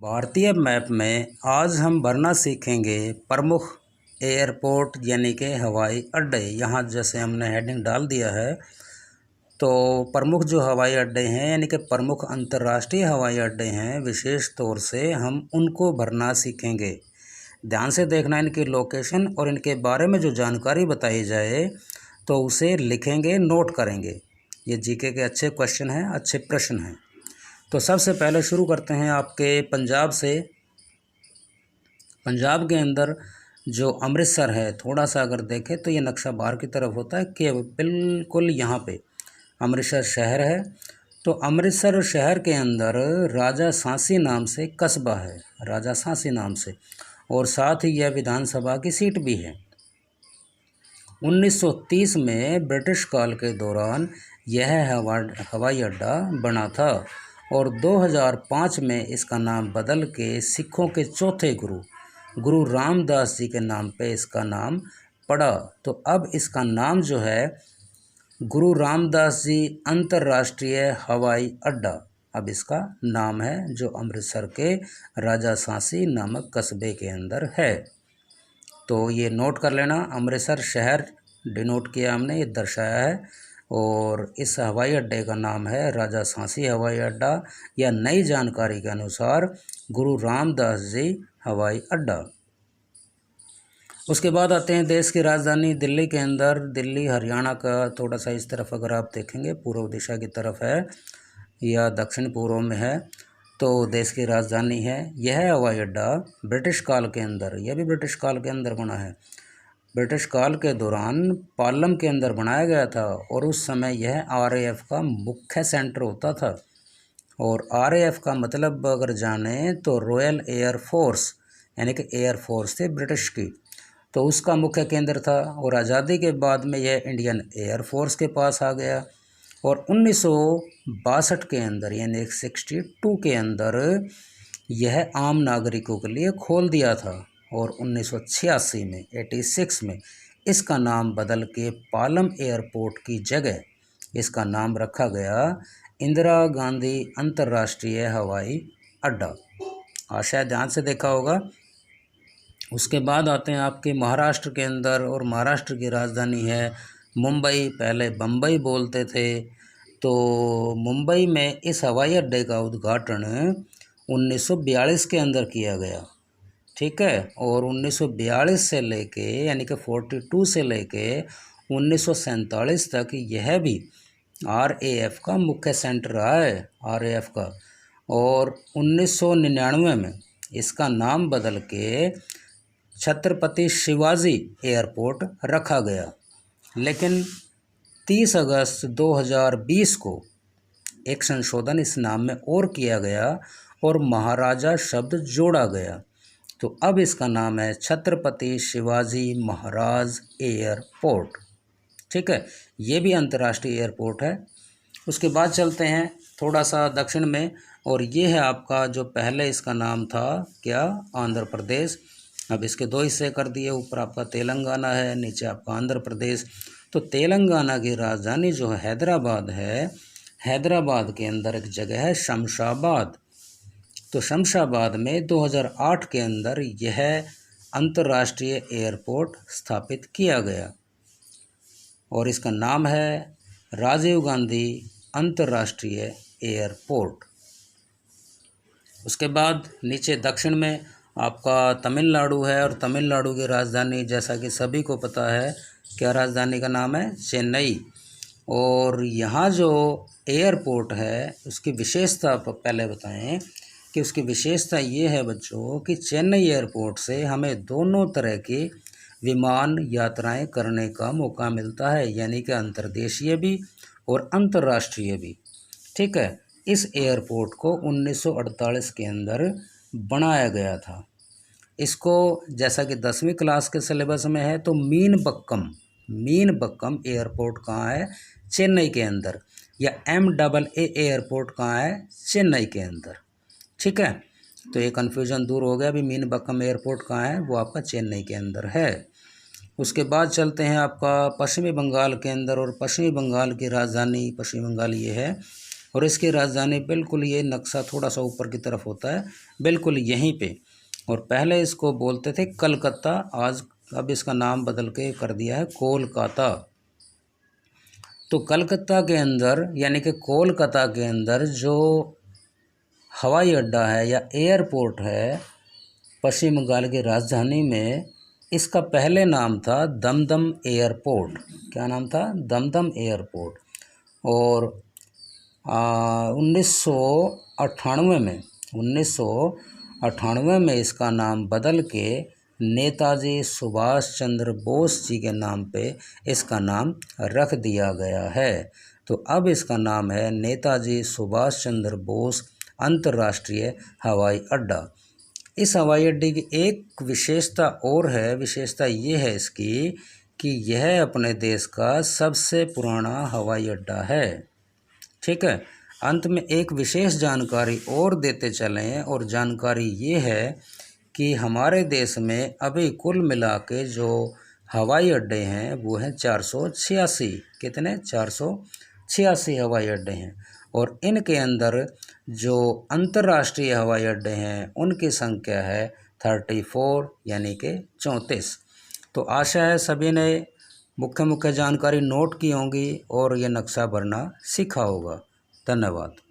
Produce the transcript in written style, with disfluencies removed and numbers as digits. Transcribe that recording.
भारतीय मैप में आज हम भरना सीखेंगे प्रमुख एयरपोर्ट यानी कि हवाई अड्डे। यहाँ जैसे हमने हेडिंग डाल दिया है तो प्रमुख जो हवाई अड्डे हैं यानी कि प्रमुख अंतर्राष्ट्रीय हवाई अड्डे हैं, विशेष तौर से हम उनको भरना सीखेंगे। ध्यान से देखना, इनकी लोकेशन और इनके बारे में जो जानकारी बताई जाए तो उसे लिखेंगे, नोट करेंगे। ये जीके के अच्छे क्वेश्चन हैं, अच्छे प्रश्न हैं। तो सबसे पहले शुरू करते हैं आपके पंजाब से। पंजाब के अंदर जो अमृतसर है, थोड़ा सा अगर देखें तो ये नक्शा बाहर की तरफ होता है कि बिल्कुल यहाँ पे अमृतसर शहर है। तो अमृतसर शहर के अंदर राजा सांसी नाम से कस्बा है, राजा सांसी नाम से, और साथ ही यह विधानसभा की सीट भी है। 1930 में ब्रिटिश काल के दौरान यह हवाई अड्डा बना था और 2005 में इसका नाम बदल के सिखों के चौथे गुरु रामदास जी के नाम पे इसका नाम पड़ा। तो अब इसका नाम जो है गुरु रामदास जी अंतर्राष्ट्रीय हवाई अड्डा, अब इसका नाम है, जो अमृतसर के राजा सांसी नामक कस्बे के अंदर है। तो ये नोट कर लेना, अमृतसर शहर डिनोट किया हमने, ये दर्शाया है। और इस हवाई अड्डे का नाम है राजा सांसी हवाई अड्डा, या नई जानकारी के अनुसार गुरु रामदास जी हवाई अड्डा। उसके बाद आते हैं देश की राजधानी दिल्ली के अंदर। दिल्ली हरियाणा का थोड़ा सा इस तरफ अगर आप देखेंगे पूर्व दिशा की तरफ है या दक्षिण पूर्व में है, तो देश की राजधानी है। यह हवाई अड्डा ब्रिटिश काल के अंदर, यह भी ब्रिटिश काल के अंदर बना है, ब्रिटिश काल के दौरान पालम के अंदर बनाया गया था और उस समय यह आरएएफ का मुख्य सेंटर होता था। और आरएएफ का मतलब अगर जाने तो रॉयल एयर फोर्स, यानी कि एयर फोर्स थी ब्रिटिश की, तो उसका मुख्य केंद्र था। और आज़ादी के बाद में यह इंडियन एयर फोर्स के पास आ गया और 1962 के अंदर यानी 62 के अंदर यह आम नागरिकों के लिए खोल दिया था। और 1986 में 86 में इसका नाम बदल के पालम एयरपोर्ट की जगह इसका नाम रखा गया इंदिरा गांधी अंतर्राष्ट्रीय हवाई अड्डा। आशा ध्यान से देखा होगा। उसके बाद आते हैं आपके महाराष्ट्र के अंदर, और महाराष्ट्र की राजधानी है मुंबई, पहले बम्बई बोलते थे। तो मुंबई में इस हवाई अड्डे का उद्घाटन 1942 के अंदर किया गया, ठीक है। और 1942 से लेके यानी कि 42 से लेके 1947 तक यह भी आरएएफ का मुख्य सेंटर रहा है, आरएएफ का। और 1999 में इसका नाम बदल के छत्रपति शिवाजी एयरपोर्ट रखा गया। लेकिन 30 अगस्त 2020 को एक संशोधन इस नाम में और किया गया और महाराजा शब्द जोड़ा गया। तो अब इसका नाम है छत्रपति शिवाजी महाराज एयरपोर्ट, ठीक है। ये भी अंतर्राष्ट्रीय एयरपोर्ट है। उसके बाद चलते हैं थोड़ा सा दक्षिण में, और ये है आपका जो पहले इसका नाम था क्या, आंध्र प्रदेश। अब इसके दो हिस्से कर दिए, ऊपर आपका तेलंगाना है, नीचे आपका आंध्र प्रदेश। तो तेलंगाना की राजधानी जो हैदराबाद है, हैदराबाद के अंदर एक जगह है शमशाबाद। तो शमशाबाद में 2008 के अंदर यह अंतर्राष्ट्रीय एयरपोर्ट स्थापित किया गया और इसका नाम है राजीव गांधी अंतर्राष्ट्रीय एयरपोर्ट। उसके बाद नीचे दक्षिण में आपका तमिलनाडु है, और तमिलनाडु की राजधानी जैसा कि सभी को पता है, क्या राजधानी का नाम है, चेन्नई। और यहाँ जो एयरपोर्ट है उसकी विशेषता पहले बताएं कि उसकी विशेषता ये है बच्चों कि चेन्नई एयरपोर्ट से हमें दोनों तरह की विमान यात्राएं करने का मौका मिलता है, यानी कि अंतर्देशीय भी और अंतर्राष्ट्रीय भी, ठीक है। इस एयरपोर्ट को 1948 के अंदर बनाया गया था। इसको जैसा कि 10वीं क्लास के सिलेबस में है, तो मीनबक्कम एयरपोर्ट कहाँ है, चेन्नई के अंदर, या MAA एयरपोर्ट कहाँ है, चेन्नई के अंदर, ठीक है। तो ये कन्फ्यूज़न दूर हो गया। अभी मीनबक्कम एयरपोर्ट कहाँ है, वो आपका चेन्नई के अंदर है। उसके बाद चलते हैं आपका पश्चिमी बंगाल के अंदर, और पश्चिमी बंगाल की राजधानी पश्चिमी बंगाल ये है, और इसकी राजधानी बिल्कुल ये नक्शा थोड़ा सा ऊपर की तरफ होता है, बिल्कुल यहीं पे। और पहले इसको बोलते थे कलकत्ता, आज अब इसका नाम बदल के कर दिया है कोलकाता। तो कलकत्ता के अंदर यानी कि कोलकाता के अंदर जो हवाई अड्डा है या एयरपोर्ट है पश्चिम बंगाल की राजधानी में, इसका पहले नाम था दमदम एयरपोर्ट। क्या नाम था? दमदम एयरपोर्ट। और 1998 में इसका नाम बदल के नेताजी सुभाष चंद्र बोस जी के नाम पे इसका नाम रख दिया गया है। तो अब इसका नाम है नेताजी सुभाष चंद्र बोस अंतर्राष्ट्रीय हवाई अड्डा। इस हवाई अड्डे की एक विशेषता और है, विशेषता ये है इसकी कि यह अपने देश का सबसे पुराना हवाई अड्डा है। ठीक है। अंत में एक विशेष जानकारी और देते चलें, और जानकारी ये है कि हमारे देश में अभी कुल मिला के जो हवाई अड्डे हैं वो हैं 486। कितने? 486 हवाई अड्डे हैं। और इनके अंदर जो अंतर्राष्ट्रीय हवाई अड्डे हैं उनकी संख्या है 34 यानी कि 34। तो आशा है सभी ने मुख्य मुख्य जानकारी नोट की होंगी और ये नक्शा भरना सीखा होगा। धन्यवाद।